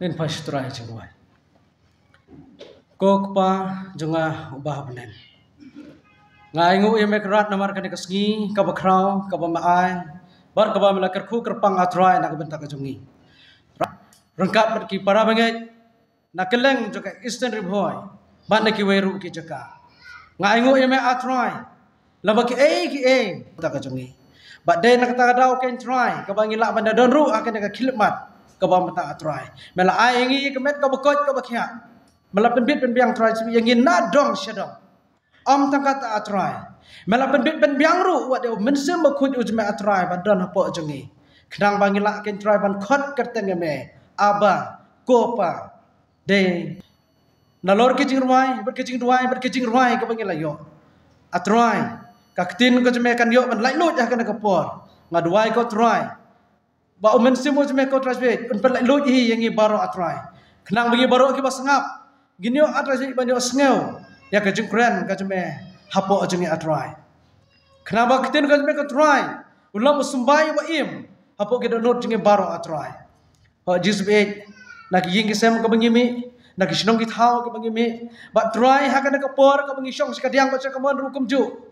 nen pastrai jengwai kok pa jengah ubah benen ngai ngu ye mekrat namar kan kesngi ka bakrau ka bamaai bar ka bamla kerku kerpang atrai nak bentak jongi rengkat berki para bangai nak keleng joka isten riboy ban ki weru ki jaka ngai ngu ye me atrai laba ki tak jongi ba de nak ta dau ken try ka bangi la banda don ru akan ka khilmat ka bam ta atrai mela ai ngi ka met ka bakot ka bakhya mela penbit penbiang try yang ngin na dong syadong om tangkat atrai mela penbit penbiang ru wa de mensem makhut ujme atrai ban don hapo jongi khnang bangi la ken try ban khot kerteng me aba kopa de nalor ki jingruai berkecing ruai ka bangi la yo atrai kaktin ko jeme kan yo ban lai lut ya kan kapor ngaduai ko try ba umen simu jeme ko try un per lai lut hi yangi baro atrai khnang bagi baro ki basngap ginyo atrai ban yo sneu ya ka jingkren ka jeme hapo jengi atrai khnang ba kaktin ko jeme ko try ulam sumbai ba im hapo ki donot jengi baro atrai ho jisbe nak ying sem ka bangimi nak sinong ki thau ka bangimi ba try ha kan kapor ka bangi syong sekadiang ba kamon rukum ju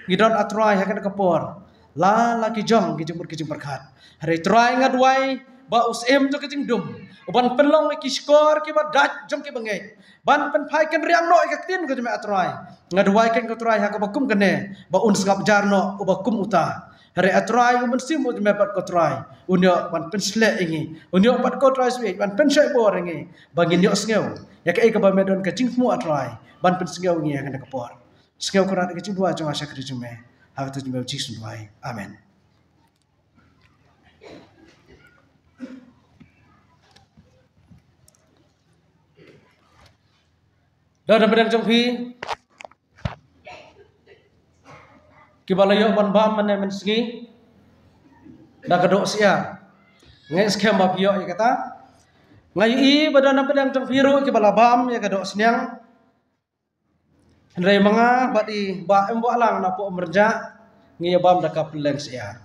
gidon atrai hakan kapor la ki jong ki jumur khat hari trai ngadwai ba usem to ki dum ban penlong ki skor ki ba dat jong ki bangai ban pen phai kan riang no ka tin ko jeme atrai ngadwai kan ko trai ha ka bakum kane ba un sngap jarno ubakum uta hari atrai mun sim mo jeme pat ko trai unyo ban pen sle ingi unyo pat ko trai swe ban pen sai bor ingi bangin yo sneu ya ka ba medon ka jingmu atrai ban pen sneu ingi hakan kapor Sekian Quran ke dua jangan saya kerja me, hak tu jual jisun doai. Amin. Dah dapat jom pi. Kibalayo ban bam mana mensengi. Dah kedok sia. Ngai sekian bab yo ya kata. Ngai i badan dapat jom piru kibala bam ya kedok seniang. Hendrai manga badi ba embo alang na po merja ngi bam dakap lens ya.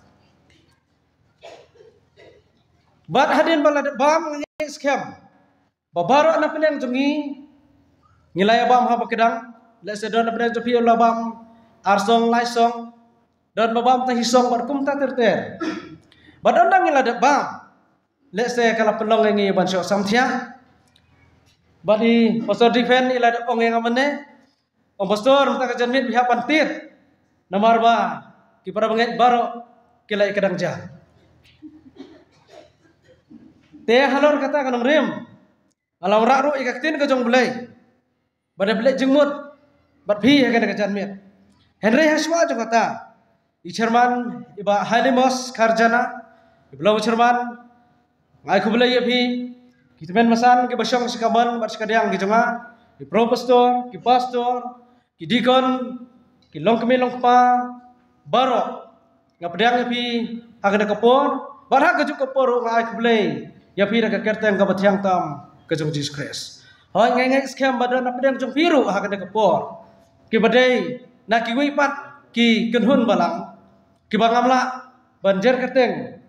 Bad hadin bala bam ngi scam. Babaro na peleng jungi ngilay bam ha pakedang le sedon na peleng jopi la bam arsong laisong dan babam ta hisong bar kum ta terter. Badon dang ngila de bam le se kala pelong ngi ban syo samthia. Badi pastor defend ila de ong ngamane Om pastor minta kajian mit pihak pantit nomor ba kipara banget baro kilai kadang jah teh halor kata kanong rim alam rakru ikaktin ke jong belai pada belai jengmut bat pi akan kajian mit Henry Haswa jong kata icerman iba Halimos Karjana iblau cerman ngai ku belai pi kita men masan ke basyong sikaman bat sekadiang ke jonga di pro pastor ki pastor ki dikon ki long kemi long pa baro ngapdang pi hagada kapor barha gaju kapor ngai kublei ya pi ka kerteng ka batyang tam ka jong Jesus Christ hoi ngai scam badan apdang jong piru hagada kapor ki badai na ki wi pat ki kenhun balang ki bangamla banjer kerteng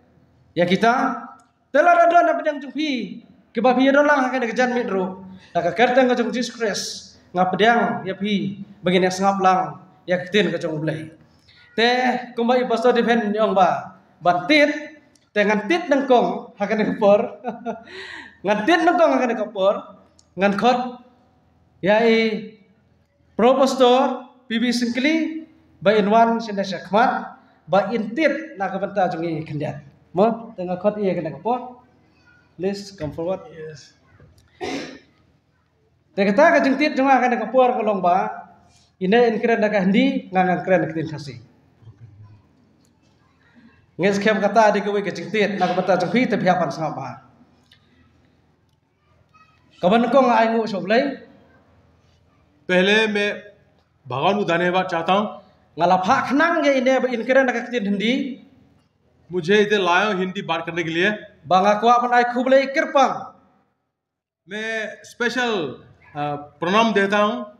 ya kita teladon apdang jong pi ki ba pi dolang hagada kejan mitro ka kerteng ka jong Jesus Christ ngapdang ya pi bagian yang sengap lang ya ketin ke jong belai teh kumbai pastor defend yong ba bantit teh ngantit nangkong hakan kapor ngantit nangkong hakan kapor ngan khot ya pro pastor bibi singkli ba inwan sinasya khmat ba intit na kabanta jongi khandiat mo tengah khot iya kana kapor please come forward yes teh kata ka jengtit jonga kana kapor kolong ba ina inkren dak handi ngangan kren ketin khasi nges kem kata di kewe kecingtit nak bata jengpi te piapan sangapa kaban ko ngai ngu soblai पहले मैं भगवान को धन्यवाद चाहता हूँ ngala phak nang ye ine inkren dak ketin handi मुझे इधर लाया हिंदी बात करने के लिए banga ko apan ai khublai kirpang मैं स्पेशल प्रणाम देता हूँ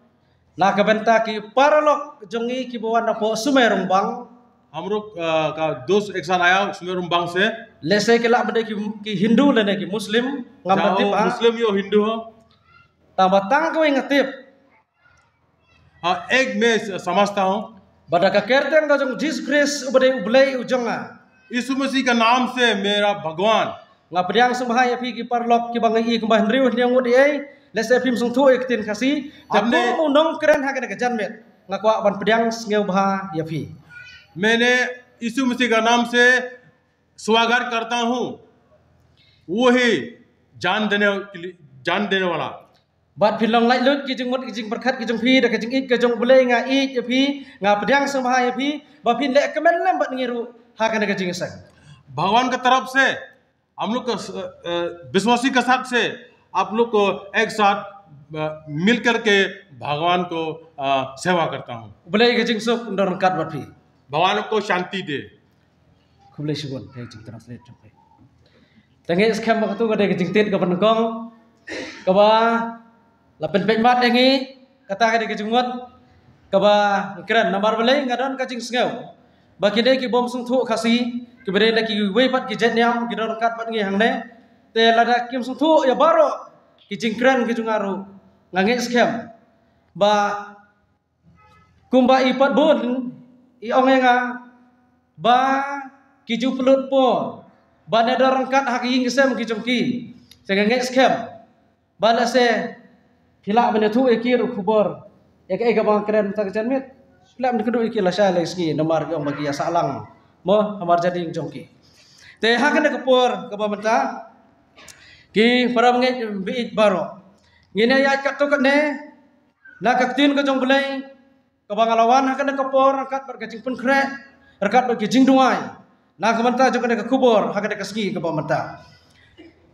na kabenta ki paralok jongi ki bawan na po sumerung bang हम लोग का दोस्त एक साथ आया सुमेरुम्बांग से Lese ke lak bade ki Hindu lene ki Muslim ngam batip चाहो मुस्लिम यो हिंदू हो tambah tang ko ngatip हाँ एक मैं समझता हूँ bada ka kerten ka jong Jesus Christ ubade ublei ujonga यीशु मसीह का नाम से मेरा भगवान ngapriang sembahai api ki parlok ki bangai ki bah riu nyang ngudi ei lese phim sung thu ek tin khasi Apne- tapu unong keren ha ka janmet ngakwa ban pediang ngeu bah yapi मैंने यीशु मसीह का नाम से स्वागत करता हूँ वही जान देने वाला bat philong lai lut ki jung mot ki jing berkat ki jung phi da ka jing ik ka jung bulei nga ik yapi nga pediang sembahai yapi ba phin le kemen lem bat ngiru ha ka jing sang भगवान की तरफ से हम लोग को विश्वासी के साथ से आप लोग को एक साथ मिल करके भगवान को सेवा करता हूँ bulei ka jing sok ndor kat bat phi भगवान को शांति दे Kublai syukur, saya jing translate sampai. Tangi skam ba tu ka de jing tit ka ban kong ka ba la pen pen mat dengi kata ka de jing mot ka ba keren nambar balai ngadon ka jing sngeu. Ba ki de ki bom sung thu khasi ki bere da ki wei pat ki jet nyam ki don kat bat ngi hang ne te la da kim sung thu ya baro ki jing keren ki jung aru ngange skam ba kumba ipat bun I ongenga ba kiju pelut po ba ne dorangkat hak ying sem ki jongki sega nge scam ba la se hila bene thu ekir khubor ek ek bang keren tak janmit hila men kedu ikir la sha le sngi nomar yong bagi salang mo amar jadi jongki te hak ne kapor ka ba menta ki para nge biit baro ngine ya kat to ne na kaktin ka jong bulai ka bangalawan hak ne kapor angkat bergajing pun kre rakat bergajing duai na kamanta jong ne ka kubor hak ne ka sngi ka ba menta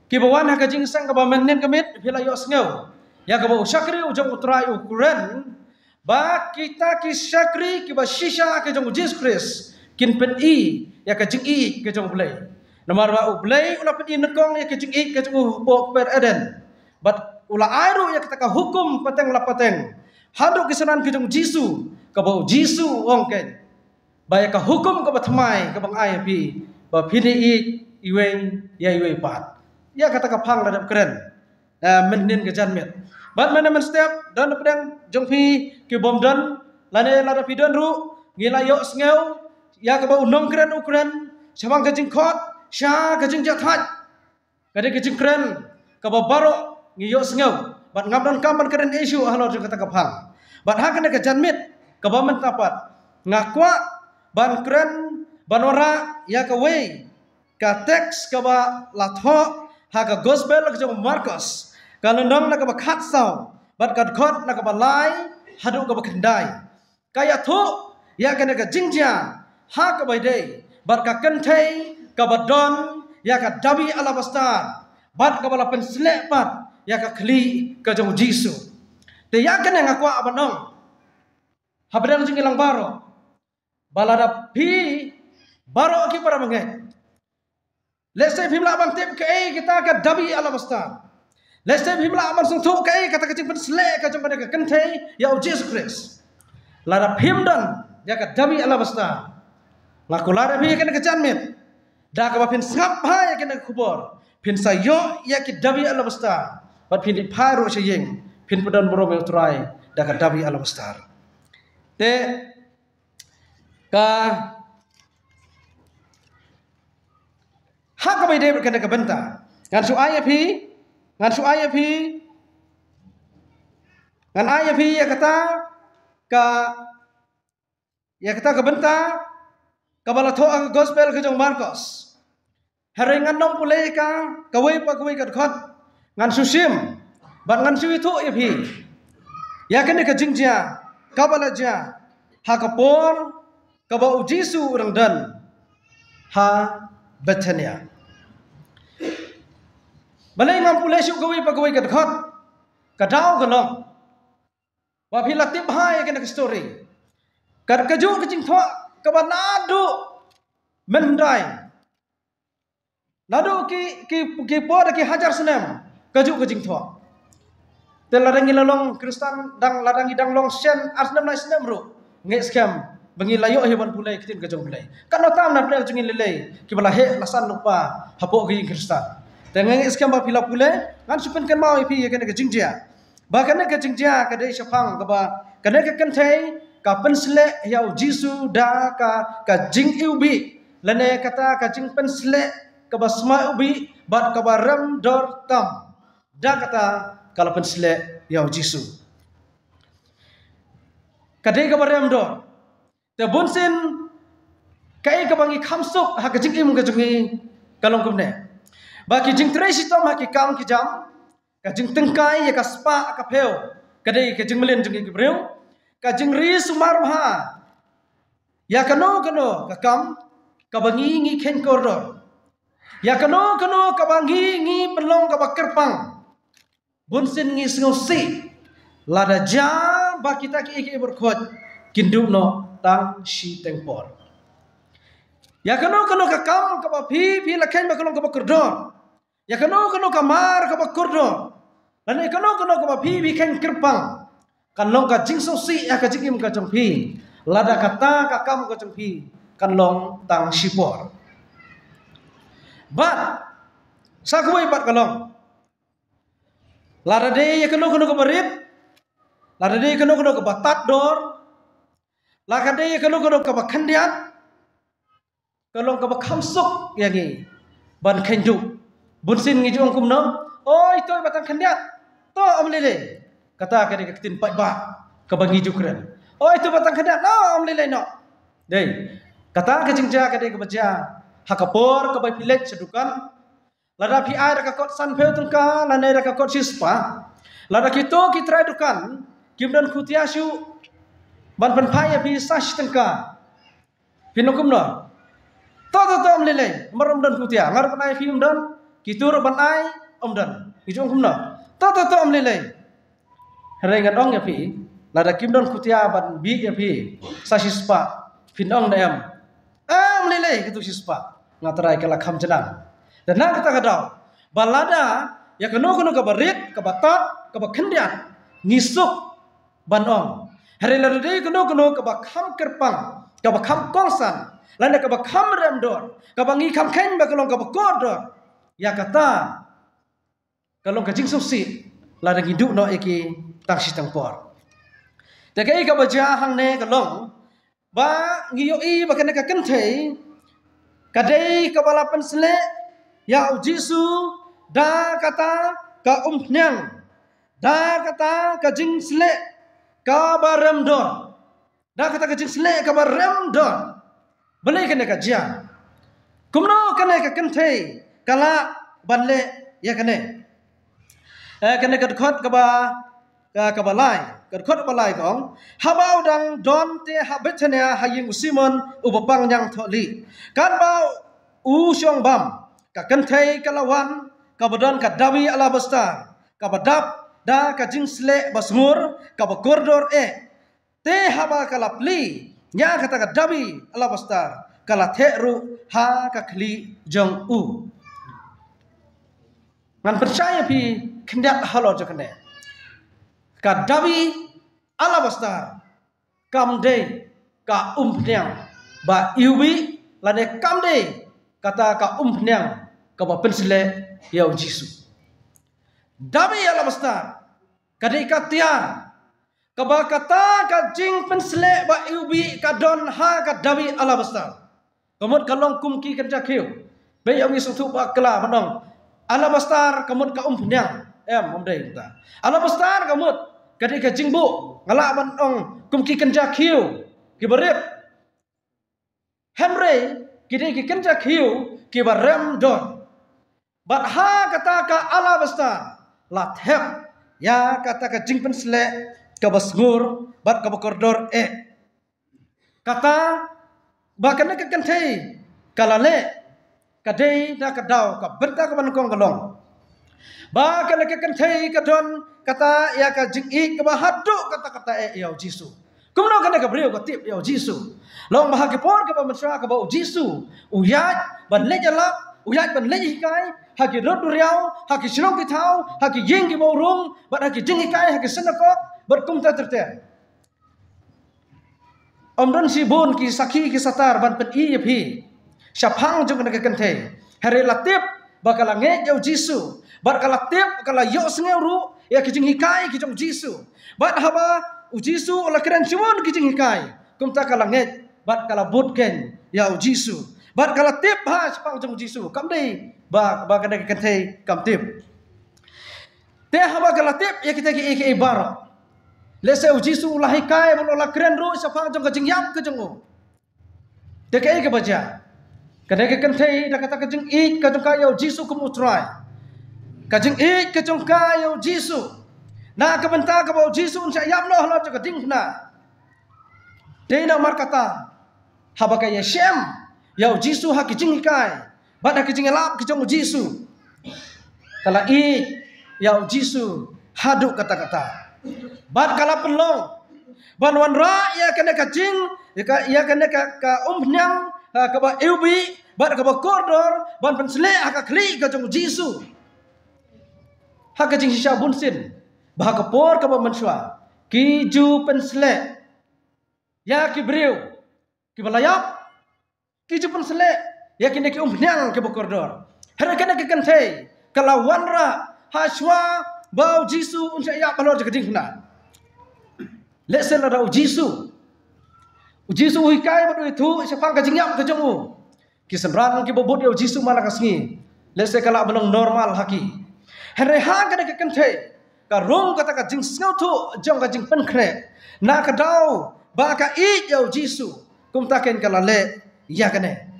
ki bawan hak jing sang ka ba menen kamit phila yo sngew ya ka ba usakri ujong utrai ukuran ba kita ki sakri ki ba shisha ke jong Jesus Christ kin pen I ya ka jing I ke jong bulai nomor ba bulai ula pen I nekong ya ke jing I ke jong bo per eden bat ula airu ya kita ka hukum pateng la pateng hadu kisanan ke jong Jisu ka ba Jisu ong ken ba ya ka hukum ka ba thamai ka bang ai pi ba phini I iwe ya iwe pat ya kata ka phang ladap keren menin ke janmet bat mana men step dan pedang jong pi ki bom dan lane ladap pi don ru ngila yo sngew ya ka ba unom keren ukuran sabang ka jing khot sha ka jing jathat ka de ka jing keren ka ba baro ngi yo sngew bat ngam dan kam ban keren isu halo jong kata ka phang bat ha ka ka janmet ka ba men tapat ngakwa ban keren banora ya ka we ka teks ka ba latho ha ka gospel ka jong Markus kalau nong na ka ba khat saw bat ka khot na ka ba lai hadu ka ba kendai kaya thu ya ka na ka jingja ha ka ba dei bat ka kenthei ka ba don ya ka dabi alabastar bat ka ba la pen slek pat ya ka khli ka jong Jisu te ya ka na ngakwa abanong habran jing ilang baro balada pi baro ki para mangai let's say himla bang tip ke kita ka dabi alabastar let's say himla bang sung thu ke kata kecing pen slek ka jong ka kenthei ya Jesus Christ lada himdan ya ka dabi alabastar ngakulara bi ka na janmet da ka ba pin sngap ha ya ka na khubor pin sayo ya ki dabi alabastar bat pin di pharo seyeng pin pedon borome utrai da ka dabi alabastar te ka hak ka de ka ka benta ngan su aya phi ngan aya phi ya kata ka benta ka bala tho ang gospel ka jong Markus hare ngan nom pulei ka we pa ka we ka khot ngan su sim ban ngan su thu ya phi ya ka ne ka jingjia ka bala ja ha ka por ka ba Jisu rang dan ha Bethania balai ngam pulai su gawi pa gawi ka khot ka dau ka long wa phi la tip hai ka na story ka ka ju ka jing tho ka ba nadu mendai nadu ki por ki hajar senam ka ju ka jing tho te la dang long Kristen dang la dang long sen asnam lai senam ru nge scam bangi layo hewan pulai kitin kajong pulai kan otam na pulai jungin lelai kibala he lasan lupa hapo gi kristan dengan iskem ba pila pulai kan supen kan mau ipi kan ke jingjia bahkan ke jingjia ka dei syapang ka ba kan ke kentai ka pensle yau jisu da ka jing ubi lane kata ka jing pensle ka ba sma ubi bat ka ba ram dor tam da kata kala pensle yau jisu kadai ka ba ram dor te bunsin kai ka bangi khamsuk ha ka jing im ka jungi kalong kumne ba ki jing tresi tom ha ki kam ki jam ka jing tengkai ya ka spa ka pheo kadai ka jing melen jungi ki breu ka jing ri sumar ha ya kano ka kam ka bangi ngi khen kordo ya kano ka bangi ngi pelong ka bakerpang bunsin ngi sngosi lada ja ba kita ki berkhot kindu no tang shi tengpor ya kano ka kam ka ba phi lakhen ba kalong ka bakordor ya kano ka mar ka bakordor lan kano ka ba phi khen kerpang kan long ka jing so si ya ka jing im ka jong phi lada kata ka kam ka jong phi kan long tang shipor bat sa ko bat kalong lada de ya kano ka barit lada de kano ka batat dor la ka de ya kano ka bakhandiat kalong ka bakhamsuk ya gi ban khenju bunsin ngi jong kum no oi toy batang khandiat to amlele kata ka de tin pai ba ka bangi jukren oi tu batang khandiat no amlele no dei kata ka jingja ka de ka baja hakapor ka bai pilek sedukan lada pi ai ka kot san pheu tungka la nei ka kot sispa lada kito ki trai dukan kimdan khutiasu ban pan phai pi sash tungka pinokum no to amlele marom dan kutia ngar panai fi dan kitur panai dan ijong kumna to amlele rengan ong ya pi lada kimdan kutia ban bi ya pi sasispa pinong na em amlele kitu sispa ngatarai kala kham jenang dan nang kata kadau balada ya kano ka barit ka batat ka bakhendian ngisuk banong hari lada dei kano ka bakham kerpang ka bakham kongsan landa ka bakham remdor ka bangi kham khen ba kalong ka bakodor ya kata kalong ka jingsu si lada ngidu no eki tangsi tangpor te kai ka baja hang ne kalong ba ngiyo i ba kana ka kenthei ka dei ka bala pensle ya jisu da kata ka nyang da kata ka jingsle ka baremdor da kata ka jingsle ka baremdor balai kena kajian kumno kena ka kenthei kala banle ya kena kadkhot ka balai kadkhot balai kong habau dang don te habetnya haying usimon ubapang yang tholi kan bau u syong bam ka kenthei kalawan ka badon ka dawi ala basta ka badap da ka jingsle basmur ka bakordor te haba kalapli nya kata ka dabi ala bastar kala theru ha ka khli jong u ngan percaya pi khendak halo jakne ka dabi ala bastar kam de ka umpnyang ba iwi lane kam de kata ka umpnyang ka ba pensle yau jisu dabi ala bastar kadai ka tiar kaba kata ka jing pensle ba ubi ka don ha ka dawi ala bastar kamut kalong kumki kerja kiu be yang isu ba kala manong ala bastar kamut ka umpnyang omdei ta ala bastar kamut kadai ka jingbu ngala manong kumki kerja kiu ki berep henry kidai ki kerja kiu ki barem don bat ha kata ka ala bastar la thep ya kata ka jing pensle ka basngur bat ka bakordor kata bahkan ka kenthei kalale kadei da ka dau ka berta ka bankong galong bahkan ka kenthei ka don kata ya ka jing ka bahadu kata yau jisu kumno kana ka brio ka tip yau jisu long bahagi por ka pamsra ka ba jisu uyat ban lejalap uyat ban lejikai haki rod duriau haki silong ki thau haki yeng ki borung bat haki jing kai haki senako berkum ta terter Don si bun ki sakhi ki satar ban pen I phi syapang jong na kan the hari latip bakala nge jau Jisu bat kala tip kala yo sngeu ru ya ki jing hikai ki jong Jisu bat haba u Jisu ola keren chuan ki jing hikai kum ta kala nge bat kala but ken ya u Jisu bat kala tip ha syapang jong Jisu kam dei ba kada kan the kam tip te haba kala tip ya kita ki ibaro lese u Jisu ulah hikai bon ola keren ru syapang jong ka jing yap ke jong te ke baca kadang kan thei da kata kajing ik kajung kayo Jisu kum utrai kajing ik kajung kayo Jisu na ka benta ka bau Jisu unsha yam no hlo ka ding na deina mar kata haba ka yeshem yau Jisu ha kijing kai bad ha kijing lap kijong Jisu kala ik yau Jisu hadu kata-kata bad kala pelong ban wan ra ya kena kajing ya kena ka nyang ka ba eubi bat ka ba koridor ban pensle aka kli ka jong Jisu ha ka jing shisha bunsin bah ka por ka ba manswa ki ju pensle ya ki breu ki balayap ki ju pensle ya kene ki nyang ka ba koridor hera kena ka kan thei kala wanra ha shwa bau Jisu unsha ya balor ka ding na lesen ada Jisu Jisu hikai badu itu syapang ka jingyam ka jongu kisemran ki bobot yo Jisu mana kasngi lese kala belum normal haki here ha ka de kan the ka rong kata ka jing snau tu jong ka jing pen kre na ka dau ba ka I yo Jisu kum ta ken kala le ya kane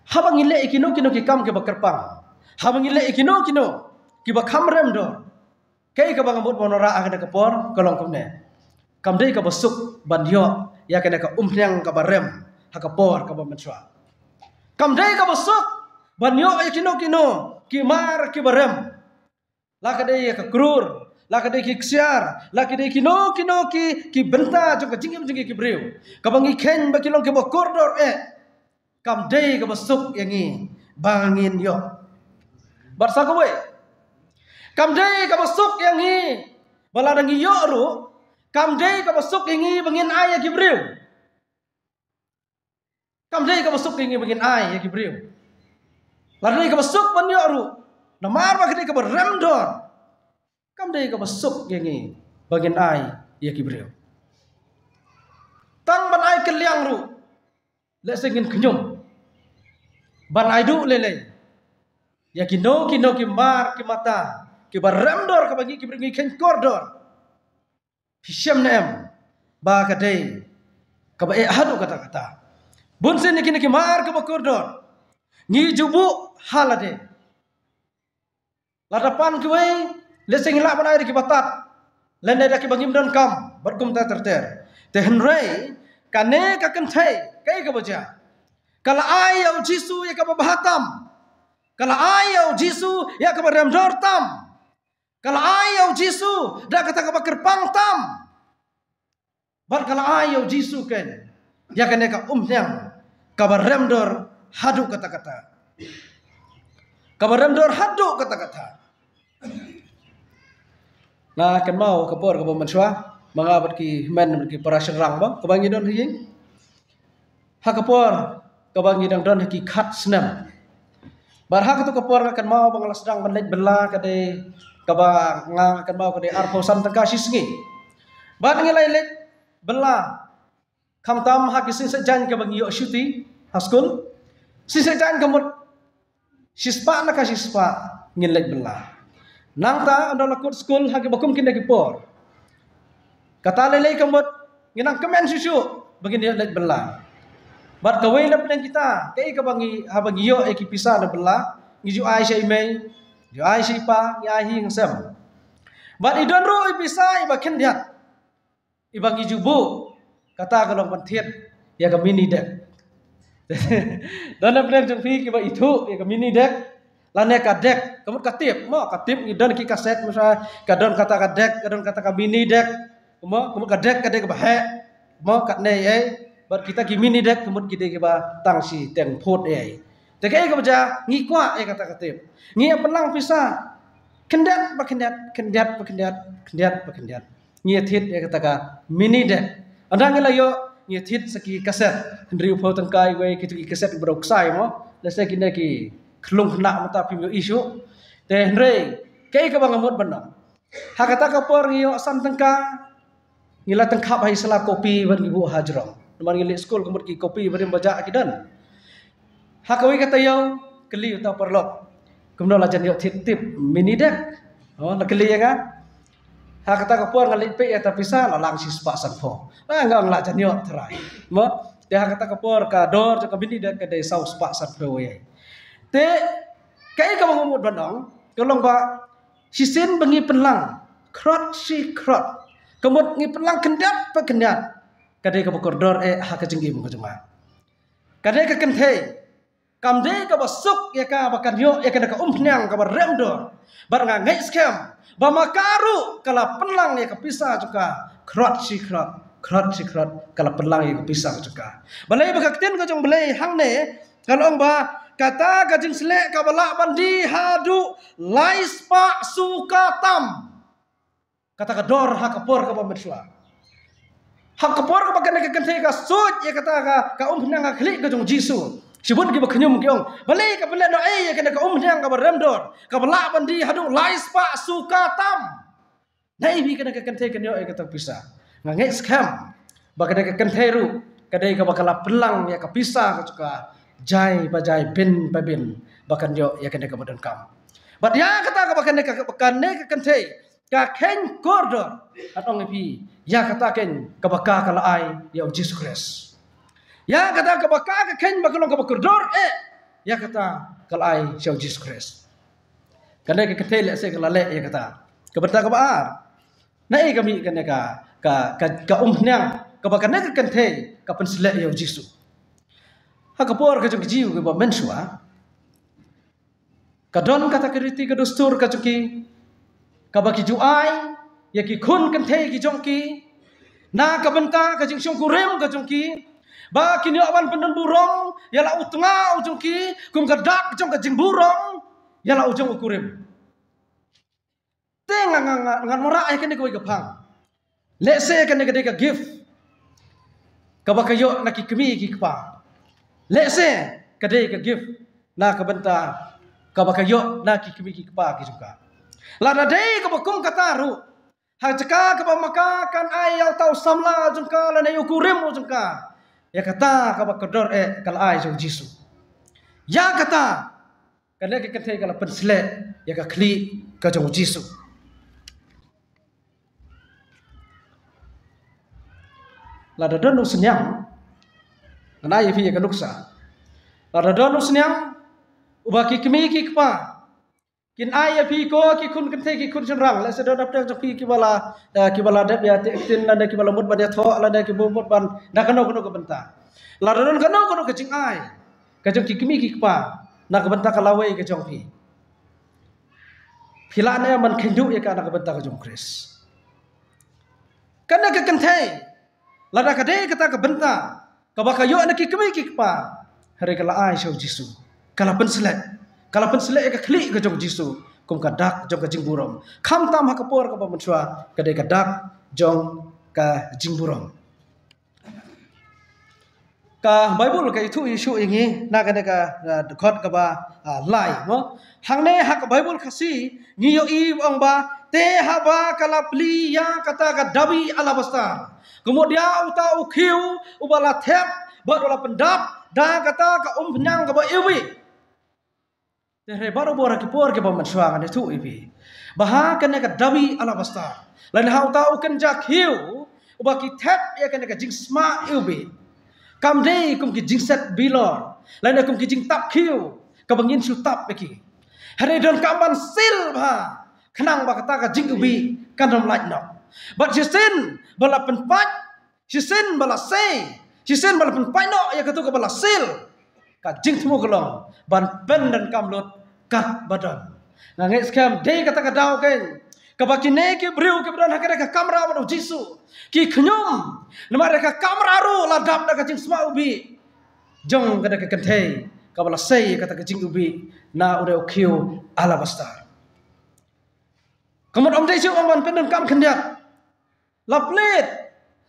habang ile ikino kino ki kam ke bakerpang habang ile ikino kino ki ba khamrem do kai ka bang mut monora agada ka por kolong kumne kam dei ka basuk banyo ya kena ka nyang ka barem hakapor ka bamenswa kam dei ka basuk banyo ay kino ki mar ki barem la ka dei ka krur la ka dei ki ksiar la ka dei kino ki benta jo ka jingim ki breu ka bangi ken ba kilong ki bokordor kam dei ka basuk yangi bangin yo barsa ko we kam dei ka basuk yangi bala dangi yo ru kam dei ka masuk ingi bangin ay ya Gibril kam dei ka masuk ingi bangin ay ya Gibril ladai ka masuk banyo ru namar ba kini ka beremdor kam dei ka masuk ingi bangin ay ya Gibril tang ban ay keliang ru le singin kenyum ban ay du lele ya kino ki mar ki mata ki beremdor ka bagi Gibril ngi ken kordor Hisham nem ba kadai ka ba hadu kata-kata bunsin ni kini mar ka bakurdor ngi jubu halade ladapan kuwe lesing la banai ki batat lende da ki bangim don kam berkum ta terter tehnrei kane ka kan thai kai ka baja kala ayau Jisu ya ka bahatam kala ayau Jisu ya ka remdor tam kala ayau Jisu da kata ka kerpang tam bar kala ayau Jisu ken ya kene ka nyang ka remdor hadu kata-kata ka remdor hadu kata-kata na kan mau ka por ka bamanswa mga bat ki men ki para serang ba ka bangi don hiying ha ka por ka bangi dang don ki khat snam bar ha ka to ka por kan mau bangla sedang menlej bela ka de kaba nga kan mau ka de arpo sam tangka sisngi bat ngilai lek bela kam tam ha kisin sejan ka bang yo shuti haskul sisejan kamut sispa na ka sispa ngilek bela nangta ando lakut school ha ki bakum kinda ki por kata lele kamut nginang kemen susu bagin dia lek bela bat kawai na pedang kita kai ka bangi ha bang yo e ki pisa na bela ngiju ai sai mai yo ai sai pa ya hi ngasem bat idon ru ipisa iba kendiat ibang ijubu kata kalau pentit ya ke mini deck dan apa yang fi kiba itu ya ke mini deck lane ka deck kamu katip mo katip ngidon ki kaset masa kadon kata ka deck kadon kata ka mini deck kamu ka deck bahe mo katne bar kita ki mini deck kamu kita kiba tangsi teng phot te kai ka baja ngi kwa kata katip ngi pelang pisah kendat ba kendat ngi thit kata ka mini deck andang la yo nyetit seki kaset hendri upau tengkai gue kitu kaset berok sai mo lese kine ki klung kena mata pimio isu te hendri kei ka bangamut benang hakata kapor ngio san tengka ngila tengkap hai sela kopi ban ibu hajrong nomor ngili skul kemut ki kopi ban baja akidan hakawi kata yau keli uta perlok kemudian lajan yuk tip mini dek oh la keli ya kan ha kata kapor ngalik pe ya tapi sa lalang si spa sanfo enggak lajan yuk terai mo dia kata kapor ka dor ka mini dek ka dai sau spa sanfo ye te kai ka mangumut bandong kolong ba sisin bengi penlang krot si krot kemut ngi penlang kendat pa kendat kadai ka bokordor ha ka jenggi mo jema kadai ka kenthe kamde ka basuk ya ka bakan yo ya ka umhnyang ka remdor bar nga ngai scam ba makaru kala penlang ya ka pisa juga krot si krot kala penlang ya ka pisa juga balai bakakten ka jong balai hangne kalong ba kata ka jing selek ka balak bandi hadu laispa sukatam kata ka dor ha kapor ka pametsua ha kapor ka bakan ka kenthe ka suj ya kata ka umhnyang ka klik ka jong jisu sibun ki baknyum kiong balai ka pele no ya kena ka umhnyang ka remdor ka balak bandi hadu laispa sukatam nai bi kena ka kenthe kenyo e kata pisa ngangai scam bakada ka kenthe ru kadai ka bakala pelang ya ka pisa ka cuka jai bajai bin babin bakan yo ya kena ka badan kam bat ya kata ka bakane ka kenthe ka ken kordor atong pi ya kata ken ka baka kala ai ya Jesus Christ ya kata ka baka ka ken bakalong ka bakordor ya kata kalai siya Jesus Christ kana ka ketele se kalale ya kata ka berta ka baar nai kami kana ka umhnyang ka bakana ka kenthe ka pensle ya Jesus ha kapor ka jong jiu ka ba mensua ka don kata kriti ka dustur ka juki ka baki juai ya ki kun kenthe ki jongki na ka benta ka jing syong kurem ka jongki ba kini awan pendon burong yala utnga ujung ki kum gadak jong ka jing burong yala ujung ukurim teng ngan mora ai kene ko gapang let's say kene ka gift ka bakayo na ki kemi ki kpa let's say kade ka gift na ka benta ka bakayo na ki kemi ki kpa ki juga la da dei ka bakum kataru ha jaka ka ba maka kan ai yau tau samla jungka la na ukurim jungka ya kata ka bakador kala ai jong jisu ya kata kana ka kenthe kala pensle ya ka kli ka jong jisu la da don senyang na ya fi ya kanuksa la da don senyang ubaki kemi ki kpa kin ai ya fi ko ki kun kenthe ki kun senrang la sedon apta jong fi ki bala deb ya tin la ki bala mut ba dia tho la ki bobot ban na kano ka benta la don kano ka jing ai ka jong ki kemi ki kpa na ka benta ka lawe ka jong fi philane man khindu ya ka na ka benta ka jong Kris kana ka kenthe la da ka de ka ta ka benta ka ba ka yo na ki kemi ki kpa hare ka la ai shau jisu kala pensle ka kli ka jong jisu kum ka dak jong ka jingburong kham tam ha kapor ka ba mensua ka de ka dak jong ka jingburong ka Bible ka itu isu ingi na ka de ka khot ka ba lai no hangne ha ka Bible khasi ngiyo i ong ba te ha ba kala pli ya kata ka dabi alabastar kemudian uta ukhiu ubala thep bodola pendap da kata ka umhnyang ka ba ewi Tere baru bora kipor ke paman suangan itu ibi. Bahkan kena ke dabi ala basta. Lain hau tahu kan jak hiu. Ubaki tap ya kena ke jing sma ibi. Kam dei kum ki jing set bilor. Lain kum ki jing tap hiu. Kabangin su tap beki. Hari don kamban sil bah. Kenang ba kata ka jing ubi kan rom light no. But sisin bala penpat. Sisin bala say. Sisin bala penpat no ya katu ka bala sil. Ka jing temu kelong ban pen dan kamlut kat badan ngai skam dei kata ka dau ken ka bakine ke briu ke badan hakare ka kamera banu jisu ki khnyum namare ka kamera ru ladap da ka jing sma ubi jong kada ka kenthe ka bala sei kata ka jing ubi na ude okhiu ala bastar kamut om dei ju om ban pen dan kam khendiat la plet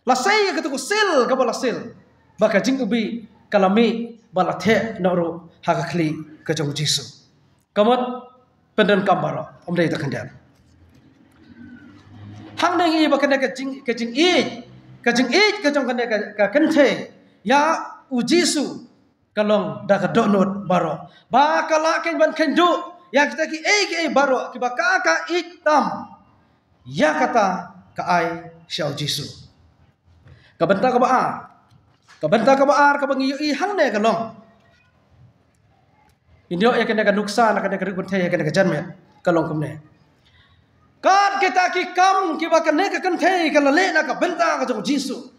Lasai ke tu sil ke bala sil. Baka jing ubi kalami bala the nauru hakakli ke jong Jisu. Kamot pendan kambara omdai takandan. Hang nang i baka ke jing i ke jong kane ka kenthe ya u Jisu kalong da ka donot baro. Ba kala ken ban kendu ya kita ki baro ki baka ka itam. Ya kata ka ai syau Jisu. Kabenta ka baar ka bangi i hang ne kalong. Indio ya kena ka nuksa na kena ka rikun ya kena ka janmet kalong kumne. Kad kita ki kam ki ba kene ka kenthe ka lale na ka benta ka jong Jisu.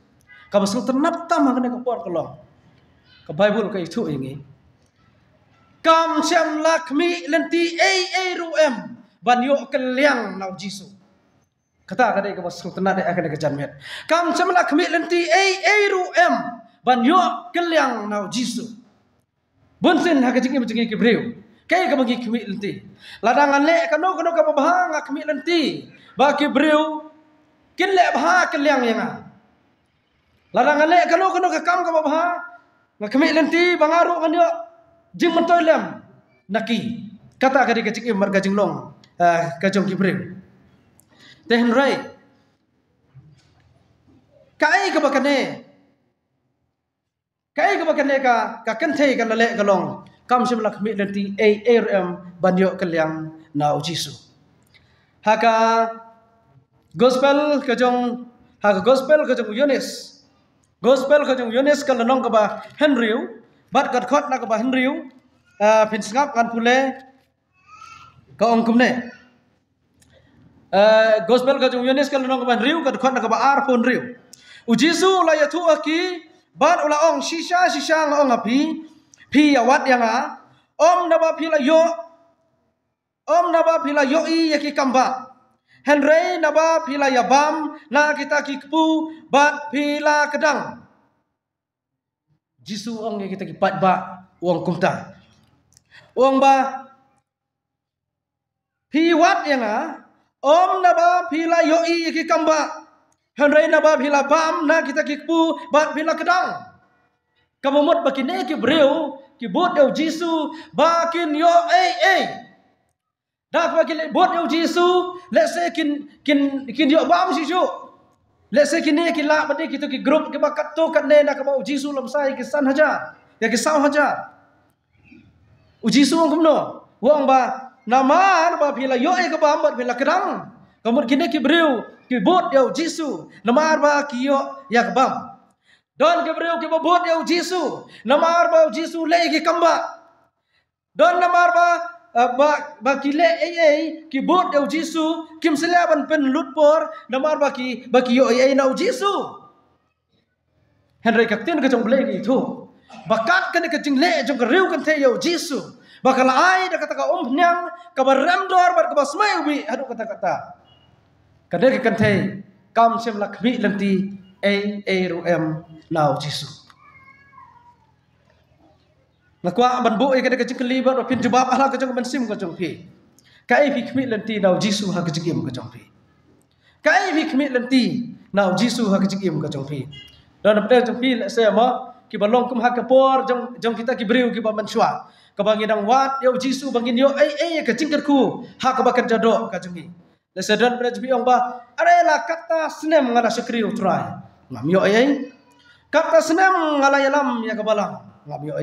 Ka basung tenap tam kena ka por kalong. Ka Bible ka itu ingi. Kam syam lakmi lenti ru em banyo keliang nau Jisu. Kata kadai ka basung tenat ya kena ka janmet. Kam syam lakmi lenti ru em banyo keliang nau Jisu. Bunsin ha kajing ki kibreu. Kai ka bagi kemi lenti. Ladangan le kano ka babahang kemi lenti. Ba kibreu kin le bah keliang yang. Ladangan le kano ka kam ka babahang kemi lenti bangaru kan yo jing mentoilem naki. Kata kadai kajing mar kajing long kajong kibreu. Tehen rai. Kai ka bakane ka kenthe ka lale kalong kam sim lak mi lenti ARM banyo kaliang na Jisu. Haka gospel kajong Yunis. Gospel kajong Yunis ka lanong ka ba Henryu bat kat khot na ka ba Henryu pin sngap kan pule ka ong kumne. Gospel kajong Yunis ka lanong ka ba Henryu kat khot na ka ba ar pun riu. U Jisu la ya thu aki bat ula ong shisha ngong api pi awat yang om naba pila yo i yaki kamba Henry naba pila yabam na kita kikpu bat pila kedang Jisu ong kita kipat ba uang kumta uang ba pi wat yang om naba pila yo i yaki kamba Henry naba pila bam na kita kikpu bat pila kedang kamumot bakine ki breu ki bot eu Jisu bakin yo dak bakin bot eu Jisu let's say kin yo bam sisu let's say kini ki la bade kitu ki group ki bakat to kan ne nak mau Jisu lam sai ki san haja ya ki saw haja u Jisu ong kumno wong ba namar ba phila yo ka bam bat phila kadang kamut kini ki breu ki bot eu Jisu namar ba ki yo ya ka bam don kebreu ke bobot eu Jisu namar ba Jisu le ki kamba don namar ba ki le ki bot eu Jisu kim selaban pen lutpor namar ba ki yo na Jisu Henry kaktin ke jong ble ki thu bakat kan ke jing le jong reu kan the eu Jisu bakal ai da kata ka nyang ka baram dor bar ka basmai ubi adu kata kada ke kan the kam sem lakmi lenti ARM now Jisu. Nakwa banbu kada kajing kelibat pin jubab ala kajing bensim kajong pi. Kai pi kmi lenti now Jisu ha kajing im kajong pi. Kai pi kmi lenti now Jisu ha kajing im kajong pi. Dan pada jong pi se ma ki balong kum ha kapor jong kita ki breu ki ba manswa. Ka bangin dang wat yo Jisu bangin yo kajing kerku ha ka bakan jado kajing. Lesadan pada jbi ong ba arela kata snem ngada sekriu try. Ngam yo kata senam ngalayalam ya kabalang ngam yo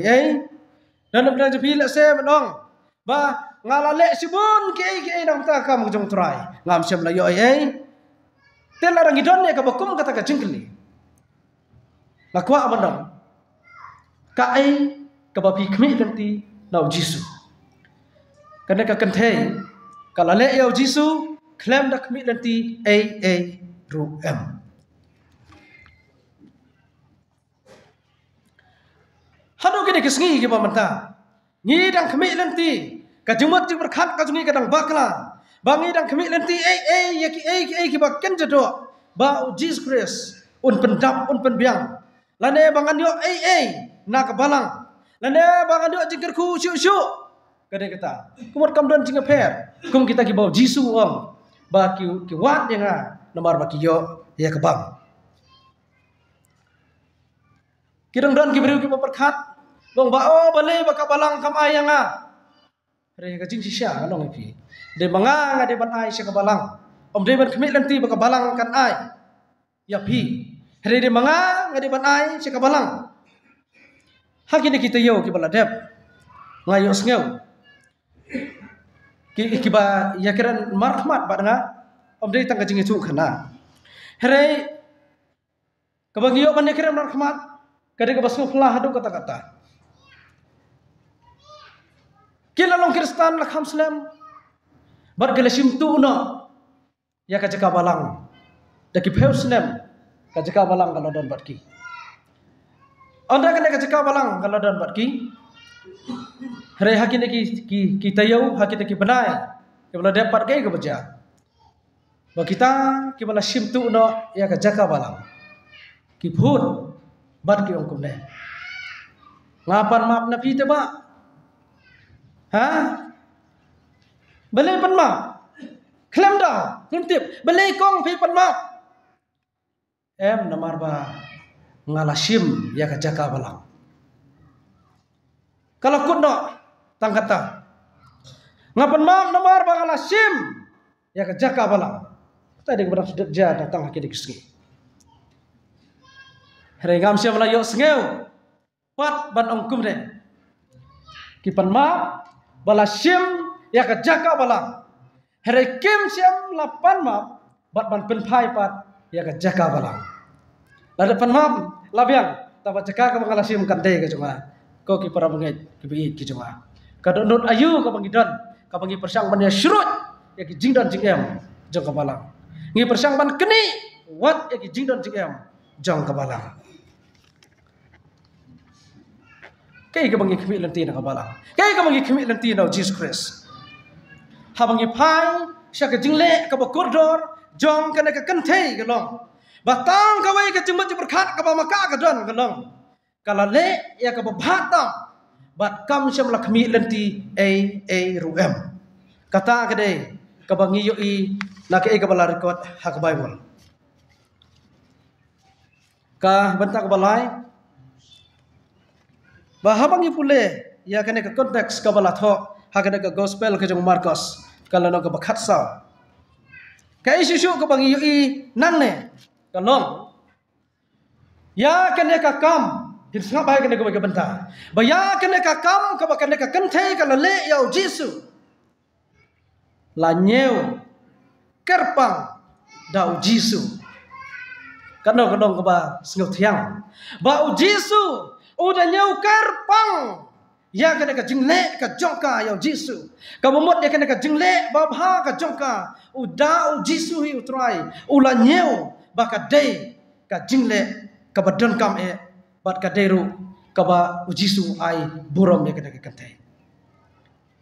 dan benar jepi le se menong ba ngalale sibun ke nang ta kam jong try ngam sem la yo tel larang idon ne ka bakum kata ka jingkli lakwa amandam ka ka bapi kmi lenti nau Jisu kana ka kanthe kalale yo Jisu klem dak kmi lenti rum hanu kini kesngi ki pamanta ngi dang kemi lenti ka jumat jing berkhat ka jungi kadang bakla bangi dang kemi lenti ki baken jado ba Jesus Christ un pendap un penbiang lane bangan yo na ka balang lane bangan yo jingkerku syu kada kata kumot kamdon jing per kum kita ki bau Jisu om ba ki wat yang nomor ba ki yo ya ka bang Kirang don kibriu ki perkhat bong ba o bale baka balang kam ayanga re ka jing sisya long pi de manga ngade ban ai se ka balang om de ban khmit lanti baka balang kan ai ya pi re de manga ngade ban ai se ka balang hakini kita yo ki baladep ngayo sngew ki ba ya kiran marhmat ba nga om de tang ka jing itu khana re kabagyo ban ya kiran marhmat kade ka basu phla hadu kata-kata kila long Kristen la khamslam bar gele simtu no ya ka jaka balang daki pheuslem ka jaka balang kalau don batki onda ka jaka balang kalau don batki re hakine ki tayau hakine ki banai ke bala dapat ke baja ba kita ki bala simtu no ya ka jaka balang ki phun batki ong kumne ngapan map na pi te ba ha beli pan ma klem dah klem tip beli kong pi pan ma em namar ba ngalasim ya ka jaka balang kalau kuno tangkata ngapan ma namar ba ngalasim ya ka jaka balang tadi keberang sudah ja datang hakik diski herengam sia melayu sengeu pat ban ongkum de kipan ma bala sim ya ka jaka balang here kim sim lapan map bat ban pen phai pat ya ka jaka balang la depan map labiang taba jaka ka mangala sim kan de ka cuma ko ki para bangai ki bi ki cuma ka donut ayu ka bangidon ka bangi persang ban ya syurut ya ki jingdan jingem jong ka balang ngi persang ban keni wat ya ki jingdan jingem jong ka balang kay ka bangi khmi lanti na ka balang kay ka bangi khmi lanti na Jesus Christ ha bangi phai sya ka jingle ka ba koridor jong ka na ka kanthei ka long batang ka wai ka jingmat berkhat ka ba maka ka don ka long kala le ya ka ba bhatam bat kam syam la khmi lanti a ruem kata ka de ka bangi yo I na ka bala record ha ka Bible ka banta ka balai bahabang ipule ya kene ka konteks ka bala tho hakane ka gospel ka jong Marcos kala no ka bakhat sa ka isu ka bangi I nangne ka long ya kene ka kam din sa ba kene ka banta ba ya kene ka kam ka ba kene ka kanthe ka le ya Jesu la nyeu kerpang dau Jesu kano ka ba sngau thiang ba Jesu udah nyau kerpang ya kena ka jingle ka jongka ya Jesu ka momot ya kena ka jingle babha ka jongka udah Jesu hi utrai ula nyau baka dei ka jingle ka badon kam bat ka deru ka ba Jesu ai burom ya kena ka kante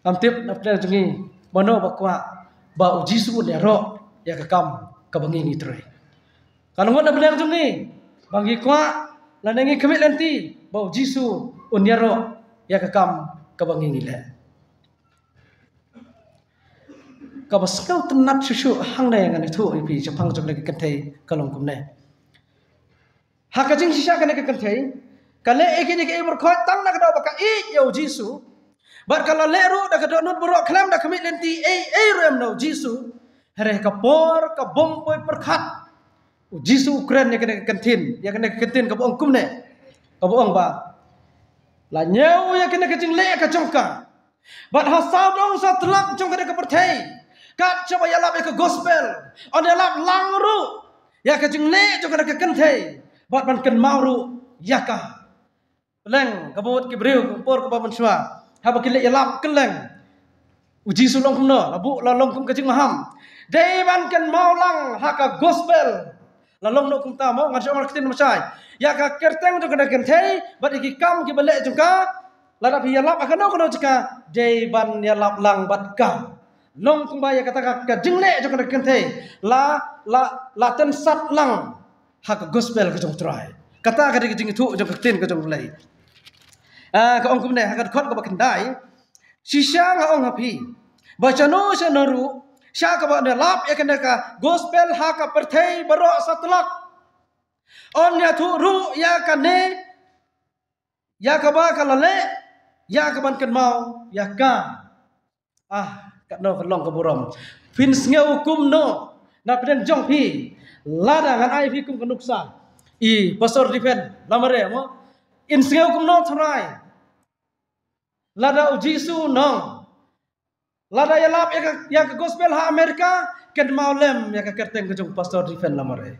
amtip na pler jungi mano bakwa ba Jesu ne ro ya ka kam ka bangi ni troi kalau ngot na belang jungi bangi kwa lanangi kemit lanti bau Jesu unyaro ya kakam kabangi ngile kabaskau tenat susu hang na yang itu ipi japang jom lagi kentai kalong kumne hakajing sisa kana kentai kale ekini ke berkhot tang na kada baka I ya Jesu bar kala leru da kada nut bro klam da kemit lanti rem no Jesu here kapor ka bompoi perkhat Jesu Ukraine ya kana kentin ya kana kentin ka bong kumne kabuang ba la nyau ya kena kecing le ka jongka bat hasau dong sa telak jongka de ka perthai kat coba ya lap ka gospel on ya lap langru ya kecing le jongka de ka kenthai bat ban ken mauru ya ka leng kabut ki breu por ka ba mansua ha ba ki le ya lap keleng uji sulong kumno labu la long kum kecing maham dei ban ken maulang ha ka gospel la long no kum ta mo ngan orang kitin masai ya ka kerteng tu kena kenthei bat iki kam ki bale jengka la dap ya lap akan no jeka dei ban ya lap lang bat kam long kum ba ya kata ka jingle tu kena kenthei la ten sat lang ha ka gospel ka jong trai kata ka dik jing tu jong kitin ka jong lai ka ong kum ne ha ka khot ka ba kendai sisa nga ong hapi ba chano sa naru sya ka ba lap ya kena ka gospel ha ka perthei baro satlak on ya thu ru ya kane ya kaba kalale ya kaban kan mau ya ka kat no kalong kaburam fin ngeu kum no na peden jong pi lada ngan ai fi kum kanuksa I pastor difen lamare mo in ngeu kum no thrai lada ujisu no lada ya lap ya ka gospel ha Amerika ken maulem ya ka kerteng ke jong pastor difen lamare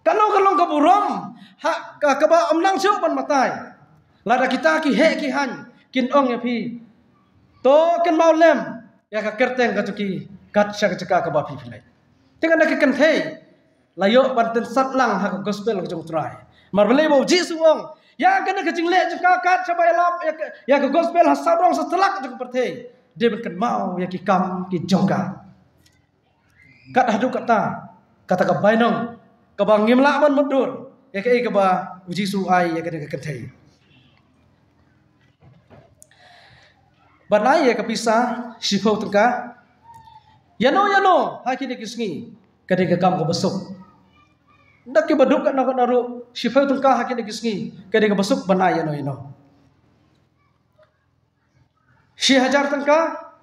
kalau kaburam ha kaba amlang siu ban matai lada kita ki he ki han kin ong ya pi to ken maulem ya ka kerteng ka tuki kat sya ka ba pi filai tengan nak ken thei layo ban ten sat lang ha gospel ka jong trai mar belai bo jisu ong ya ken ka jingle ka kat sabai lap ya ka gospel ha sabrong setelak jong perthei de ben ken mau ya ki kam ki jongka kat hadu kata ka bainong ka bang ngimla man mundur ya ka ba jisu ai ya ken thei banai ya kapisa sifau tengka yano hakini kisngi kadika kam ko besuk ndak ke baduk kan nak naru sifau tengka hakini kisngi kadika besuk banai yano si hajar tengka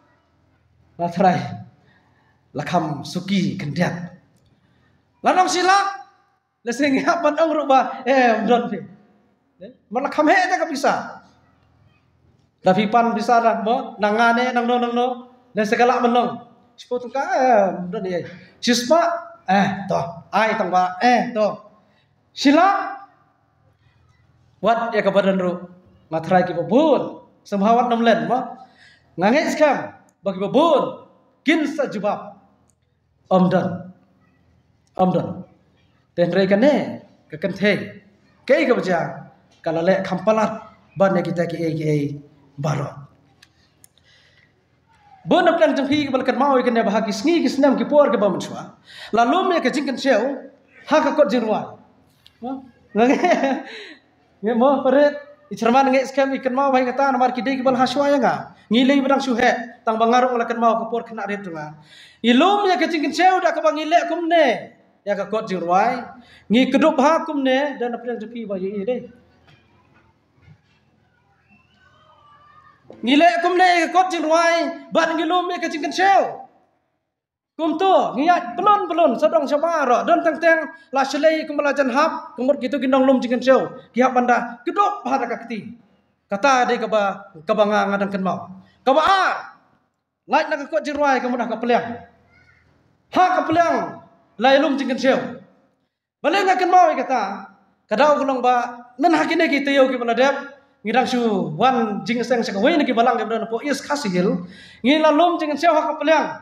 latrai lakam suki kendiat lanong silak leseng ban ong ruba don pi malakam he ta kapisa tapi pan bisa dah mo nangane nang no dan segala menong sepuluh ka dan dia sispa to ai tangba to sila wat ya kabadan ru matrai ki babun semhawat namlen mo ngangai skam bagi babun kin sajubab omdan ten rei kane ka kan the kai ka baja kala le khampalat ban ya kita ki Barot. Bonap lang jang pi bal kan mau ikan bahagi sngi kisnam ki por ke bamchwa. Lalu me ke jingkan sew ha ka kot jirwa. Nge mo paret icerman nge skam ikan mau bai kata namar ki dei bal haswa ya nga. Ngilei bedang suhe tang bangarung la kan mau ke por kena ret nga. Ilum ya ke jingkan sew dak ka bangile kumne ya ka kot jirwa. Ngi kedup ha kumne dan apang jang pi bai i dei. Ngile kumne kot jinwai ban ngilum me ka jingkan sew kum tu ngiat belon sadong sabaro don tang la selei kumala jan hap kumur gitu ginong lum jingkan sew kiap banda kedop hada kakti kata de ka banga ngadang ken mau ka ba lait nak kot jinwai kamu dah ka peliang ha ka peliang lai lum jingkan sew baleng ken mau kata kadau kulong ba men hakine ki teu ki baladep ngidang su wan jing seng sekawai niki balang ke berana po is kasihil ngilalum jing sew hak peliang